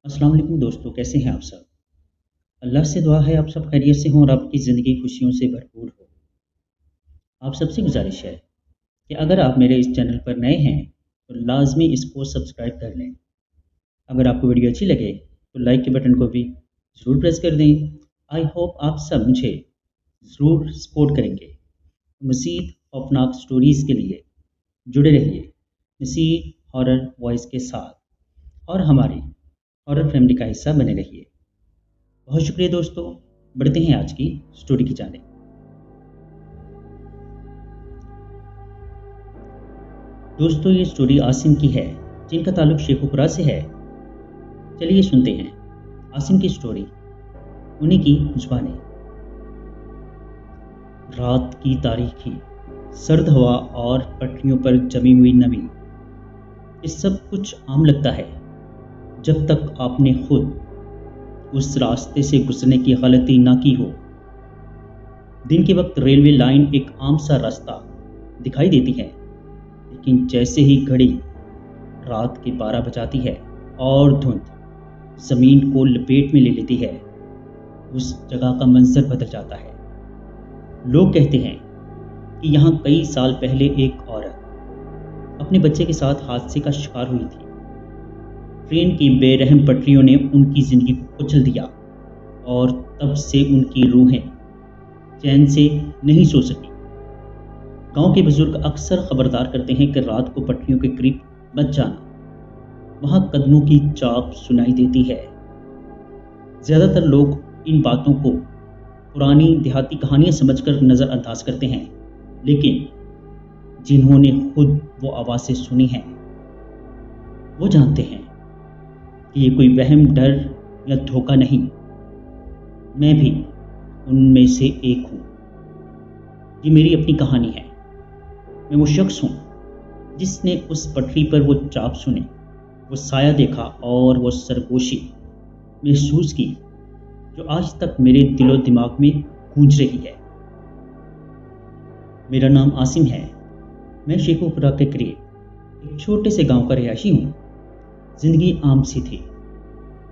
अस्सलाम वालेकुम दोस्तों, कैसे हैं आप सब? अल्लाह से दुआ है आप सब खैरियत से हों और आपकी ज़िंदगी खुशियों से भरपूर हो। आप सबसे गुज़ारिश है कि अगर आप मेरे इस चैनल पर नए हैं, तो लाज़मी इसको सब्सक्राइब कर लें। अगर आपको वीडियो अच्छी लगे, तो लाइक के बटन को भी ज़रूर प्रेस कर दें। आई होप आप सब मुझे ज़रूर सपोर्ट करेंगे। मज़ीद खौफनाक स्टोरीज़ के लिए जुड़े रहिए, मज़ीद हॉरर वॉइस के साथ और हमारी हॉरर फैमिली का हिस्सा बने रहिए। बहुत शुक्रिया दोस्तों, बढ़ते हैं आज की स्टोरी की जानिब। दोस्तों, ये स्टोरी आसिम की है, जिनका ताल्लुक शेखुपुरा से है। चलिए सुनते हैं आसिम की स्टोरी, उन्हीं की जुबानी। रात की तारीखी, सर्द हवा और पटरियों पर जमी हुई नमी, ये सब कुछ आम लगता है जब तक आपने खुद उस रास्ते से गुजरने की गलती ना की हो। दिन के वक्त रेलवे लाइन एक आम सा रास्ता दिखाई देती है, लेकिन जैसे ही घड़ी रात के 12 बजाती है और धुंध ज़मीन को लपेट में ले लेती है, उस जगह का मंजर बदल जाता है। लोग कहते हैं कि यहाँ कई साल पहले एक औरत अपने बच्चे के साथ हादसे का शिकार हुई थी। ट्रेन की बेरहम पटरियों ने उनकी ज़िंदगी को कुचल दिया और तब से उनकी रूहें चैन से नहीं सो सकी। गांव के बुजुर्ग अक्सर खबरदार करते हैं कि रात को पटरियों के करीब मत जाना, वहां कदमों की चाप सुनाई देती है। ज़्यादातर लोग इन बातों को पुरानी देहाती कहानियां समझकर नज़रअंदाज करते हैं, लेकिन जिन्होंने खुद वो आवाज़ें सुनी हैं, वो जानते हैं कि ये कोई वहम, डर या धोखा नहीं। मैं भी उनमें से एक हूँ। ये मेरी अपनी कहानी है। मैं वो शख्स हूँ जिसने उस पटरी पर वो चाप सुने, वो साया देखा और वो सरगोशी महसूस की जो आज तक मेरे दिलो दिमाग में गूंज रही है। मेरा नाम आसिम है। मैं शेखुपुरा के करीब एक छोटे से गांव का रिहायशी हूँ। ज़िंदगी आम सी थी।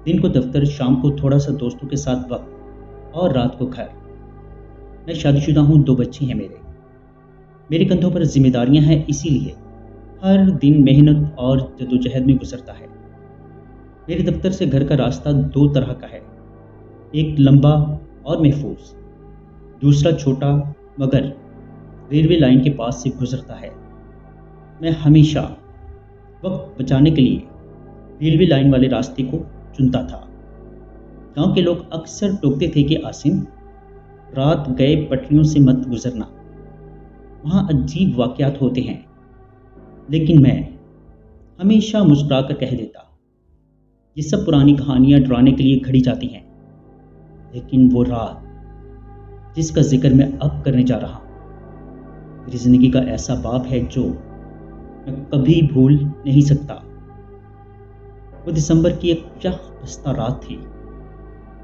दिन को दफ्तर, शाम को थोड़ा सा दोस्तों के साथ वक्त और रात को घर। मैं शादीशुदा हूँ, 2 बच्चे हैं मेरे कंधों पर जिम्मेदारियां हैं, इसीलिए हर दिन मेहनत और जद्दोजहद में गुजरता है। मेरे दफ्तर से घर का रास्ता 2 तरह का है, एक लंबा और महफूज, दूसरा छोटा मगर रेलवे लाइन के पास से गुजरता है। मैं हमेशा वक्त बचाने के लिए रेलवे लाइन वाले रास्ते को चुनता था। गांव के लोग अक्सर टोकते थे कि आसिम, रात गए पटरियों से मत गुजरना, वहाँ अजीब वाक़यात होते हैं। लेकिन मैं हमेशा मुस्कुरा कर कह देता, ये सब पुरानी कहानियाँ डराने के लिए घड़ी जाती हैं। लेकिन वो रात जिसका जिक्र मैं अब करने जा रहा हूँ, मेरी ज़िंदगी का ऐसा बाब है जो मैं कभी भूल नहीं सकता। वो दिसंबर की एक खस्ता रात थी।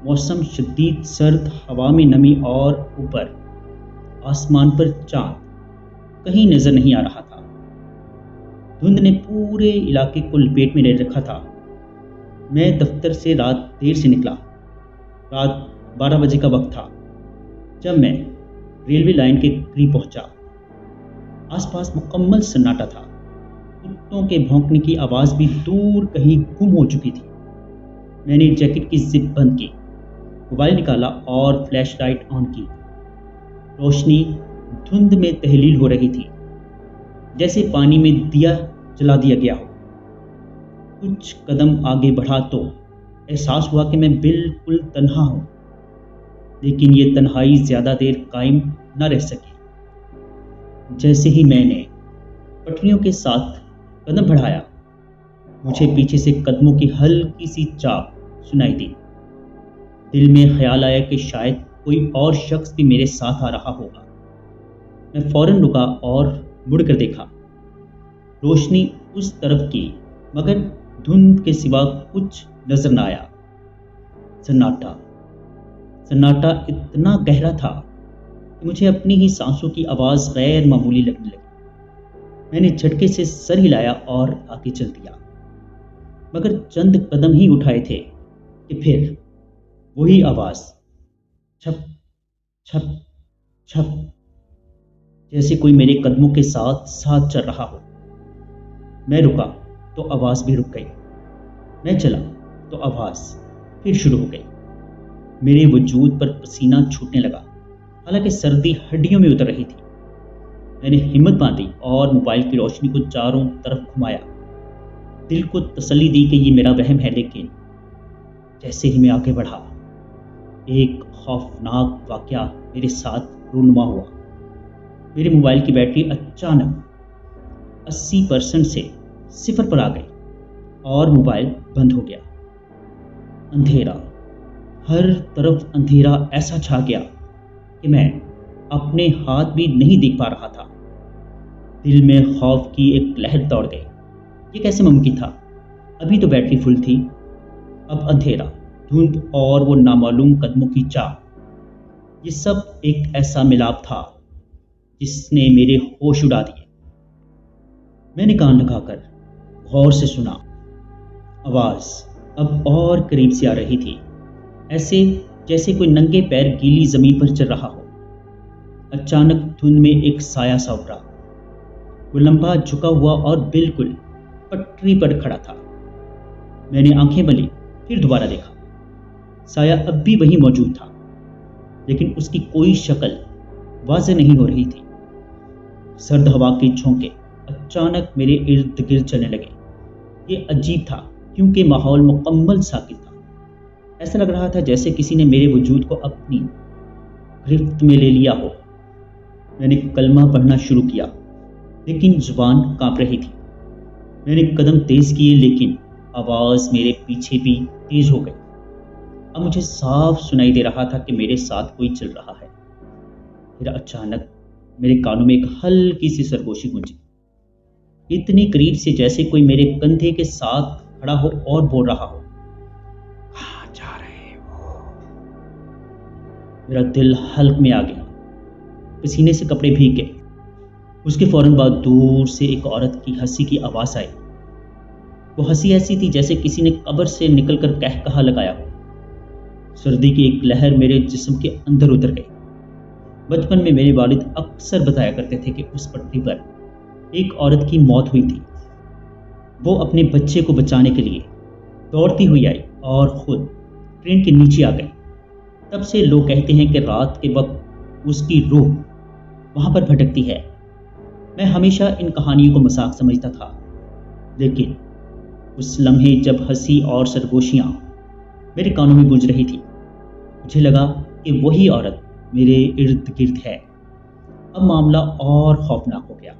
मौसम शदीद सर्द, हवा में नमी और ऊपर आसमान पर चांद कहीं नजर नहीं आ रहा था। धुंध ने पूरे इलाके को लपेट में ले रखा था। मैं दफ्तर से रात देर से निकला। रात 12 बजे का वक्त था जब मैं रेलवे लाइन के करीब पहुंचा। आसपास मुकम्मल सन्नाटा था। कुत्तों के भौंकने की आवाज़ भी दूर कहीं गुम हो चुकी थी। मैंने जैकेट की जिप बंद की, मोबाइल निकाला और फ्लैश लाइट ऑन की। रोशनी धुंध में तहलील हो रही थी, जैसे पानी में दिया जला दिया गया हो। कुछ कदम आगे बढ़ा तो एहसास हुआ कि मैं बिल्कुल तन्हा हूँ, लेकिन ये तन्हाई ज़्यादा देर कायम न रह सकी। जैसे ही मैंने पटरियों के साथ कदम बढ़ाया, मुझे पीछे से कदमों की हल्की सी चाप सुनाई दी। दिल में ख्याल आया कि शायद कोई और शख्स भी मेरे साथ आ रहा होगा। मैं फौरन रुका और मुड़कर देखा। रोशनी उस तरफ की, मगर धुंध के सिवा कुछ नजर न आया। सन्नाटा सन्नाटा इतना गहरा था कि मुझे अपनी ही सांसों की आवाज़ गैर मामूली लगने लगी। मैंने झटके से सर हिलाया और आगे चल दिया, मगर चंद कदम ही उठाए थे कि फिर वही आवाज, छप छप छप, जैसे कोई मेरे कदमों के साथ साथ चल रहा हो। मैं रुका तो आवाज भी रुक गई। मैं चला तो आवाज फिर शुरू हो गई। मेरे वजूद पर पसीना छूटने लगा, हालांकि सर्दी हड्डियों में उतर रही थी। मैंने हिम्मत बांधी और मोबाइल की रोशनी को चारों तरफ घुमाया। दिल को तसल्ली दी कि ये मेरा वहम है, लेकिन जैसे ही मैं आगे बढ़ा, एक खौफनाक वाकया मेरे साथ रूनुमा हुआ। मेरे मोबाइल की बैटरी अचानक 80% से 0 पर आ गई और मोबाइल बंद हो गया। अंधेरा, हर तरफ अंधेरा ऐसा छा गया कि मैं अपने हाथ भी नहीं देख पा रहा था। दिल में खौफ की एक लहर दौड़ गई। ये कैसे मुमकिन था? अभी तो बैटरी फुल थी। अब अंधेरा, धुंध और वो नामालूम कदमों की चाह, ये सब एक ऐसा मिलाप था जिसने मेरे होश उड़ा दिए। मैंने कान लगाकर गौर से सुना। आवाज अब और करीब से आ रही थी, ऐसे जैसे कोई नंगे पैर गीली जमीन पर चल रहा हो। अचानक धुंध में एक साया सा उभरा। वो लंबा, झुका हुआ और बिल्कुल पटरी पर खड़ा था। मैंने आंखें मली, फिर दोबारा देखा। साया अब भी वहीं मौजूद था, लेकिन उसकी कोई शक्ल वाज़ेह नहीं हो रही थी। सर्द हवा के झोंके अचानक मेरे इर्द गिर्द चलने लगे। ये अजीब था क्योंकि माहौल मुकम्मल साकित था। ऐसा लग रहा था जैसे किसी ने मेरे वजूद को अपनी गिरफ्त में ले लिया हो। मैंने कलमा पढ़ना शुरू किया, लेकिन जुबान कांप रही थी। मैंने कदम तेज किए, लेकिन आवाज मेरे पीछे भी तेज हो गई। अब मुझे साफ सुनाई दे रहा था कि मेरे साथ कोई चल रहा है। फिर अचानक मेरे कानों में एक हल्की सी सरगोशी गूंजी, इतनी करीब से जैसे कोई मेरे कंधे के साथ खड़ा हो और बोल रहा हो, कहाँ जा रहे हो? मेरा दिल हल्क में आ गया, पसीने से कपड़े भीग गए। उसके फौरन बाद दूर से एक औरत की हंसी की आवाज आई। वो हंसी ऐसी थी जैसे किसी ने कब्र से निकलकर कह कहा लगाया हो। सर्दी की एक लहर मेरे जिस्म के अंदर उतर गई। बचपन में मेरे वालिद अक्सर बताया करते थे कि उस पटरी पर एक औरत की मौत हुई थी। वो अपने बच्चे को बचाने के लिए दौड़ती हुई आई और खुद ट्रेन के नीचे आ गई। तब से लोग कहते हैं कि रात के वक्त उसकी रूह वहां पर भटकती है। मैं हमेशा इन कहानियों को मजाक समझता था, लेकिन उस लम्हे जब हंसी और सरगोशियां मेरे कानों में गूंज रही थी, मुझे लगा कि वही औरत मेरे इर्द गिर्द है। अब मामला और खौफनाक हो गया।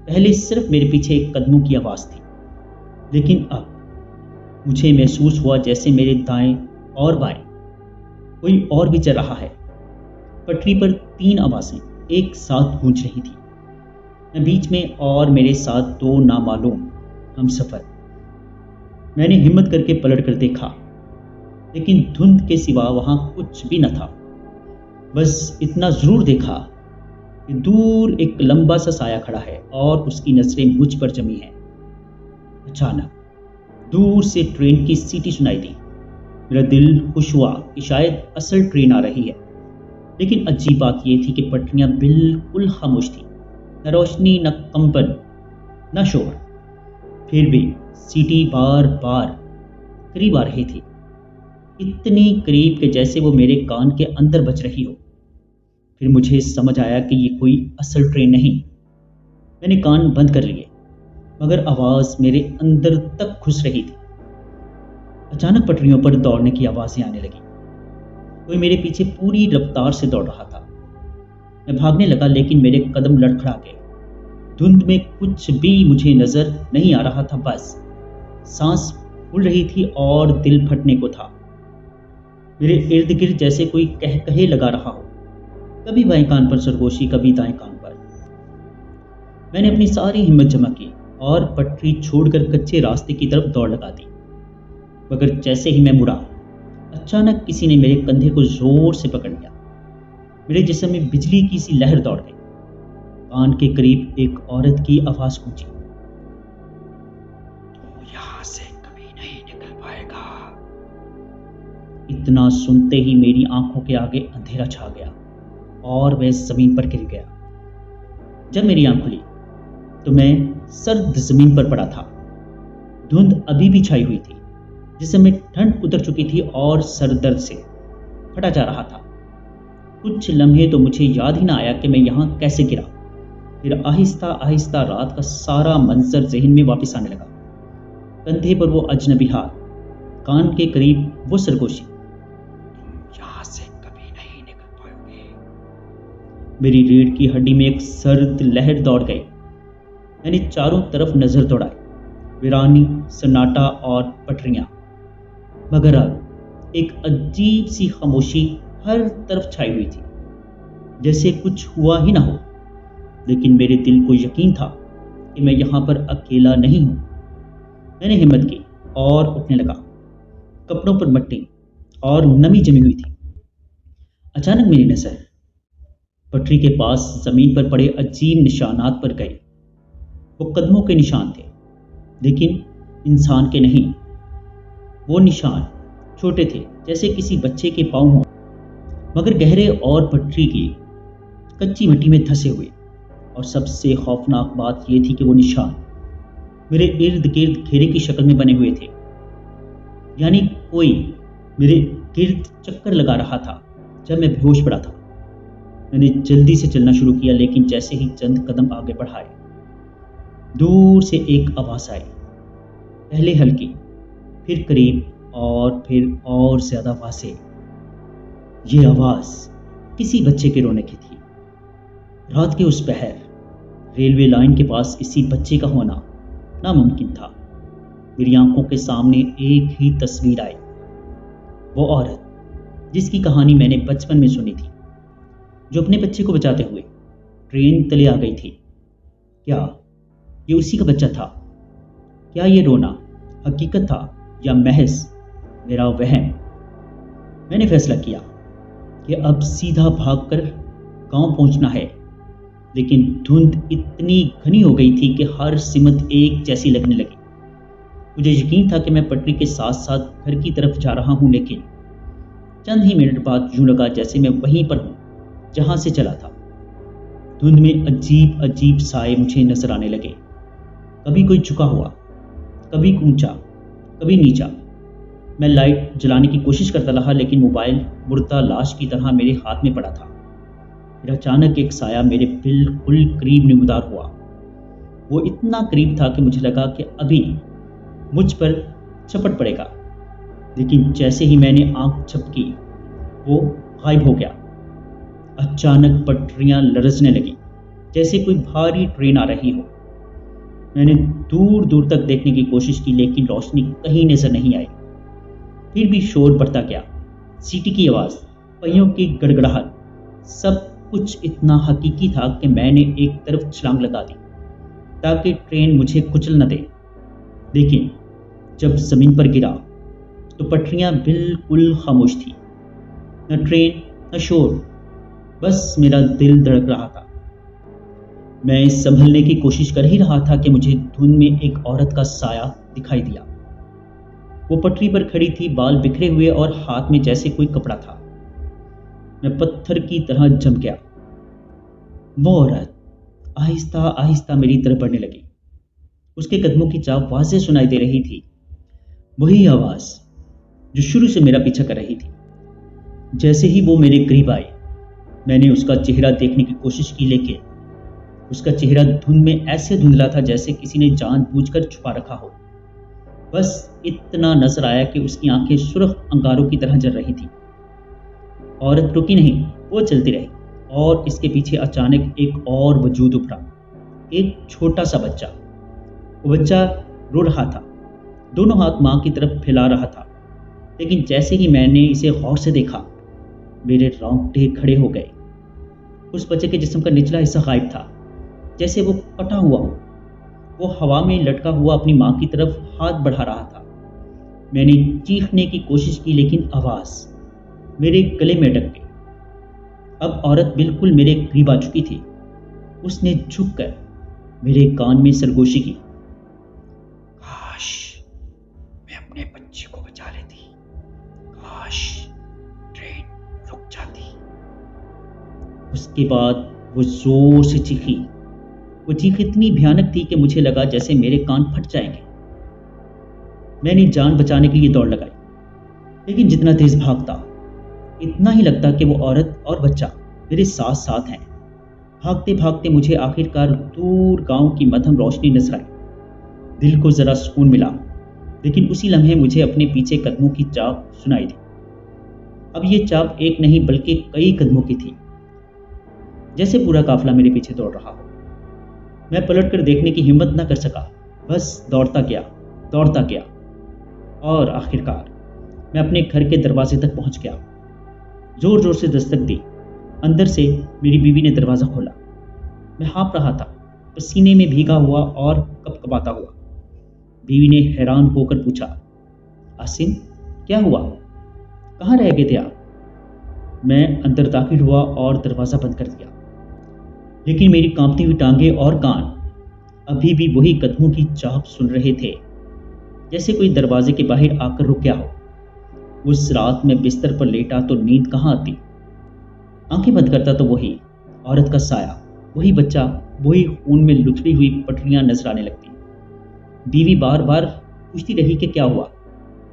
पहले सिर्फ मेरे पीछे एक कदमों की आवाज थी, लेकिन अब मुझे महसूस हुआ जैसे मेरे दाएं और बाएं कोई और भी चल रहा है। पटरी पर 3 आवाजें एक साथ गूंज रही थी। मैं बीच में और मेरे साथ 2 नामालूम हमसफर। मैंने हिम्मत करके पलट कर देखा, लेकिन धुंध के सिवा वहां कुछ भी न था। बस इतना जरूर देखा कि दूर एक लंबा सा साया खड़ा है और उसकी नजरें मुझ पर जमी हैं। अचानक दूर से ट्रेन की सीटी सुनाई दी। मेरा दिल खुश हुआ कि शायद असल ट्रेन आ रही है, लेकिन अजीब बात यह थी कि पटरियां बिल्कुल खामोश थी, न रोशनी, न कंपन, न शोर। फिर भी सीटी बार बार करीब आ रही थी, इतनी करीब कि जैसे वो मेरे कान के अंदर बज रही हो। फिर मुझे समझ आया कि ये कोई असल ट्रेन नहीं। मैंने कान बंद कर लिए, मगर आवाज मेरे अंदर तक घुस रही थी। अचानक पटरियों पर दौड़ने की आवाजें आने लगी। कोई मेरे पीछे पूरी रफ्तार से दौड़ रहा था। मैं भागने लगा, लेकिन मेरे कदम लड़खड़ा गए। धुंध में कुछ भी मुझे नजर नहीं आ रहा था, बस सांस फूल रही थी और दिल फटने को था। मेरे इर्द गिर्द जैसे कोई कह कहे लगा रहा हो, कभी बाएं कान पर सरगोशी, कभी दाएं कान पर। मैंने अपनी सारी हिम्मत जमा की और पटरी छोड़कर कच्चे रास्ते की तरफ दौड़ लगा दी। मगर जैसे ही मैं मुड़ा, अचानक किसी ने मेरे कंधे को जोर से पकड़ लिया। मेरे जिस्म में बिजली की सी लहर दौड़ गई। कान के करीब एक औरत की आवाज गूंजी, तू यहां से कभी नहीं निकल पाएगा। इतना सुनते ही मेरी आंखों के आगे अंधेरा छा गया और मैं जमीन पर गिर गया। जब मेरी आंख खुली तो मैं सर्द जमीन पर पड़ा था। धुंध अभी भी छाई हुई थी, जिसमें ठंड उतर चुकी थी और सर दर्द से फटा जा रहा था। कुछ लम्हे तो मुझे याद ही ना आया कि मैं यहाँ कैसे गिरा। फिर आहिस्ता आहिस्ता रात का सारा मंजर जहन में वापस आने लगा। कंधे पर वो अजनबी हाथ, कान के करीब वो सरगोशी। यहाँ से कभी नहीं निकल पाओगे। मेरी रीढ़ की हड्डी में एक सर्द लहर दौड़ गई। मैंने चारों तरफ नजर दौड़ाई, वीरानी, सन्नाटा और पटरियां, मगर अब एक अजीब सी खामोशी हर तरफ छाई हुई थी, जैसे कुछ हुआ ही ना हो। लेकिन मेरे दिल को यकीन था कि मैं यहाँ पर अकेला नहीं हूँ। मैंने हिम्मत की और उठने लगा। कपड़ों पर मट्टी और नमी जमी हुई थी। अचानक मेरी नजर पटरी के पास जमीन पर पड़े अजीब निशानात पर गई। वो कदमों के निशान थे, लेकिन इंसान के नहीं। वो निशान छोटे थे, जैसे किसी बच्चे के पाँव हों, मगर गहरे और पटरी की कच्ची मिट्टी में धंसे हुए। और सबसे खौफनाक बात यह थी कि वो निशान मेरे इर्द गिर्द घेरे की शक्ल में बने हुए थे, यानी कोई मेरे गिर्द चक्कर लगा रहा था जब मैं बेहोश पड़ा था। मैंने जल्दी से चलना शुरू किया, लेकिन जैसे ही चंद कदम आगे बढ़ाए, दूर से एक आवाज आई। पहले हल्की, फिर करीब और फिर और ज्यादा वाज़ेह। ये आवाज किसी बच्चे के रोने की थी। रात के उस पहर रेलवे लाइन के पास किसी बच्चे का होना नामुमकिन था। मेरी आंखों के सामने एक ही तस्वीर आई, वो औरत जिसकी कहानी मैंने बचपन में सुनी थी, जो अपने बच्चे को बचाते हुए ट्रेन तले आ गई थी। क्या ये उसी का बच्चा था? क्या ये रोना हकीकत था या महज मेरा वहम? मैंने फैसला किया कि अब सीधा भागकर गांव पहुंचना है, लेकिन धुंध इतनी घनी हो गई थी कि हर सिमत एक जैसी लगने लगी। मुझे यकीन था कि मैं पटरी के साथ साथ घर की तरफ जा रहा हूं, लेकिन चंद ही मिनट बाद यूं लगा जैसे मैं वहीं पर हूं जहां से चला था। धुंध में अजीब अजीब साए मुझे नजर आने लगे, कभी कोई झुका हुआ, कभी ऊंचा, कभी नीचा। मैं लाइट जलाने की कोशिश करता रहा, लेकिन मोबाइल मुर्दा लाश की तरह मेरे हाथ में पड़ा था। फिर अचानक एक साया मेरे बिल्कुल करीब नमूदार हुआ। वो इतना करीब था कि मुझे लगा कि अभी मुझ पर झपट पड़ेगा, लेकिन जैसे ही मैंने आंख झपकी, वो गायब हो गया। अचानक पटरियां लरजने लगी, जैसे कोई भारी ट्रेन आ रही हो। मैंने दूर दूर तक देखने की कोशिश की, लेकिन रोशनी कहीं नजर नहीं आई। फिर भी शोर बढ़ता गया, सीटी की आवाज, पहियों की गड़गड़ाहट, सब कुछ इतना हकीकी था कि मैंने एक तरफ छलांग लगा दी ताकि ट्रेन मुझे कुचल न दे। लेकिन जब जमीन पर गिरा तो पटरियां बिल्कुल खामोश थी, न ट्रेन न शोर, बस मेरा दिल धड़क रहा था। मैं संभलने की कोशिश कर ही रहा था कि मुझे धुंध में एक औरत का साया दिखाई दिया। वो पटरी पर खड़ी थी, बाल बिखरे हुए और हाथ में जैसे कोई कपड़ा था। मैं पत्थर की तरह जम गया। वो औरत आहिस्ता आहिस्ता मेरी तरफ बढ़ने लगी। उसके कदमों की चाल वाज़ेह सुनाई दे रही थी, वही आवाज जो शुरू से मेरा पीछा कर रही थी। जैसे ही वो मेरे करीब आई, मैंने उसका चेहरा देखने की कोशिश की, लेकिन उसका चेहरा धुंध में ऐसे धुंधला था जैसे किसी ने जानबूझकर छुपा रखा हो। बस इतना नजर आया कि उसकी आंखें सुर्ख अंगारों की तरह जल रही थी। औरत रुकी नहीं, वो चलती रही, और इसके पीछे अचानक एक और वजूद उभरा, एक छोटा सा बच्चा। वो बच्चा रो रहा था, दोनों हाथ मां की तरफ फैला रहा था, लेकिन जैसे ही मैंने इसे गौर से देखा, मेरे रोंगटे खड़े हो गए। उस बच्चे के जिस्म का निचला हिस्सा गायब था, जैसे वो कटा हुआ हो। वो हवा में लटका हुआ अपनी मां की तरफ हाथ बढ़ा रहा था। मैंने चीखने की कोशिश की, लेकिन आवाज मेरे गले में अटक गई। अब औरत बिल्कुल मेरे करीब आ चुकी थी। उसने झुककर मेरे कान में सरगोशी की, काश मैं अपने बच्चे को बचा लेती, काश ट्रेन रुक जाती। उसके बाद वो जोर से चीखी। वो चीख इतनी भयानक थी कि मुझे लगा जैसे मेरे कान फट जाएंगे। मैंने जान बचाने के लिए दौड़ लगाई, लेकिन जितना तेज भागता इतना ही लगता कि वो औरत और बच्चा मेरे साथ साथ हैं। भागते भागते मुझे आखिरकार दूर गांव की मध्यम रोशनी नजर आई। दिल को जरा सुकून मिला, लेकिन उसी लम्हे मुझे अपने पीछे कदमों की चाप सुनाई दी। अब ये चाप एक नहीं बल्कि कई कदमों की थी, जैसे पूरा काफिला मेरे पीछे दौड़ रहा हो। मैं पलट कर देखने की हिम्मत न कर सका, बस दौड़ता गया और आखिरकार मैं अपने घर के दरवाजे तक पहुंच गया। जोर जोर से दस्तक दी। अंदर से मेरी बीवी ने दरवाज़ा खोला। मैं हाँफ रहा था, पसीने में भीगा हुआ और कपकपाता हुआ। बीवी ने हैरान होकर पूछा, आसिम क्या हुआ, कहाँ रह गए थे आप? मैं अंदर दाखिल हुआ और दरवाज़ा बंद कर दिया, लेकिन मेरी कांपती हुई टांगें और कान अभी भी वही कदमों की चाप सुन रहे थे, जैसे कोई दरवाजे के बाहर आकर रुक गया हो। उस रात में बिस्तर पर लेटा तो नींद कहाँ आती। आंखें बंद करता तो वही औरत का साया, वही बच्चा, वही खून में लुथड़ी हुई पटरियां नजर आने लगती। बीवी बार बार पूछती रही कि क्या हुआ,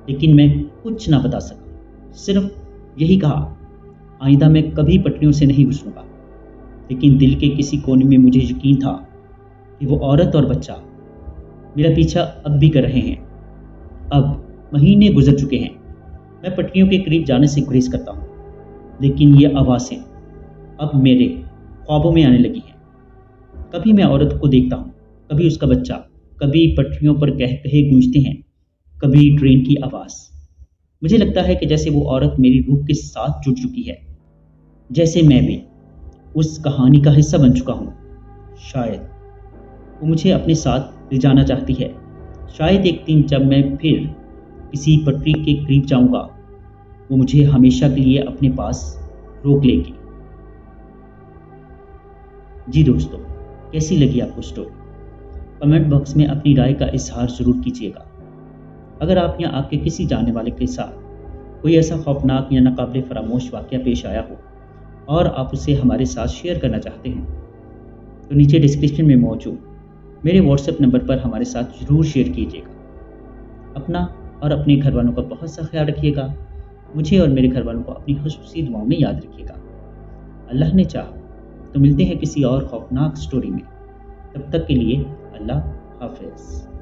लेकिन मैं कुछ ना बता सका। सिर्फ यही कहा, आइंदा मैं कभी पटरियों से नहीं गुजरूंगा। लेकिन दिल के किसी कोने में मुझे यकीन था कि वो औरत और बच्चा मेरा पीछा अब भी कर रहे हैं। अब महीने गुजर चुके हैं। मैं पटरियों के करीब जाने से गुरेज करता हूँ, लेकिन ये आवाज़ें अब मेरे ख्वाबों में आने लगी हैं। कभी मैं औरत को देखता हूँ, कभी उसका बच्चा, कभी पटरियों पर कह कहे गूंजते हैं, कभी ट्रेन की आवाज़। मुझे लगता है कि जैसे वो औरत मेरी रूह के साथ जुड़ चुकी है, जैसे मैं भी उस कहानी का हिस्सा बन चुका हूँ। शायद वो मुझे अपने साथ ले जाना चाहती है। शायद एक दिन जब मैं फिर किसी पटरी के करीब जाऊंगा, वो मुझे हमेशा के लिए अपने पास रोक लेगी। जी दोस्तों, कैसी लगी आपको स्टोरी? कमेंट बॉक्स में अपनी राय का इजहार ज़रूर कीजिएगा। अगर आप या आपके किसी जानने वाले के साथ कोई ऐसा खौफनाक या नाकाबिले फरामोश वाक़या पेश आया हो और आप उसे हमारे साथ शेयर करना चाहते हैं, तो नीचे डिस्क्रिप्शन में मौजूद मेरे व्हाट्सएप नंबर पर हमारे साथ ज़रूर शेयर कीजिएगा। अपना और अपने घर वालों का बहुत सा ख्याल रखिएगा। मुझे और मेरे घर वालों को अपनी खुशनुसी दुआओं में याद रखिएगा। अल्लाह ने चाहा तो मिलते हैं किसी और खौफनाक स्टोरी में। तब तक के लिए अल्लाह हाफ़िज़।